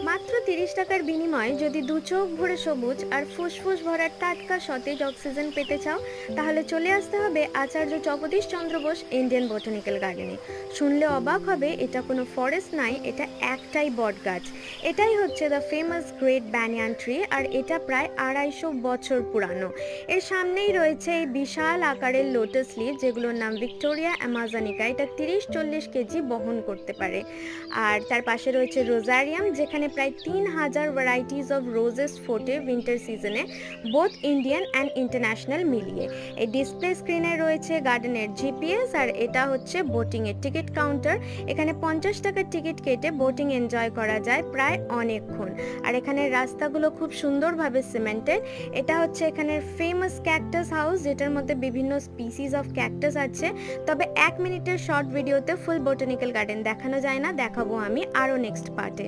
মাত্র 30 টাকার বিনিময়ে যদি দু চোখ ভরে সবুজ আর ফুসফুস ভরা টাটকা সতেজ অক্সিজেন পেতে চাও, তাহলে চলে আসতে হবে আচার্য জগদীশ চন্দ্র বোস ইন্ডিয়ান বোটানিক্যাল গার্ডেনে। শুনলে অবাক হবে, এটা কোনো ফরেস্ট নাই, এটা একটাই বট গাছ। এটাই হচ্ছে the famous great banyan tree, আর এটা প্রায় 250 বছর পুরানো। এর সামনেই রয়েছে এই বিশাল আকারের লোটাস লিভ, যেগুলোর নাম ভিক্টোরিয়া অ্যামাজনিকা। এটা 30-40 কেজি বহন করতে পারে। আর তার পাশে রয়েছে রোজারিয়াম, যেখানে প্রায় 3000 ভ্যারাইটিস অফ রোজেস ফোটে উইন্টার সিজনে, বোথ ইন্ডিয়ান অ্যান্ড ইন্টারন্যাশনাল মিলিয়ে। এই ডিসপ্লে স্ক্রিনে রয়েছে গার্ডেনের জিপিএস, আর এটা হচ্ছে বোটিং এর টিকিট কাউন্টার। এখানে 50 টাকার টিকিট কেটে বোটিং এনজয় করা যায় প্রায় অনেকক্ষণ। আর এখানের রাস্তাগুলো খুব সুন্দরভাবে সিমেন্টেড। এটা হচ্ছে এখানের ফেমাস ক্যাকটাস হাউস, যেটার মধ্যে বিভিন্ন স্পিসিস অফ ক্যাকটাস আছে। তবে 1 মিনিটের শর্ট ভিডিওতে ফুল বোটানিক্যাল গার্ডেন দেখানো যায় না, দেখাবো আমি আরও নেক্সট পার্টে।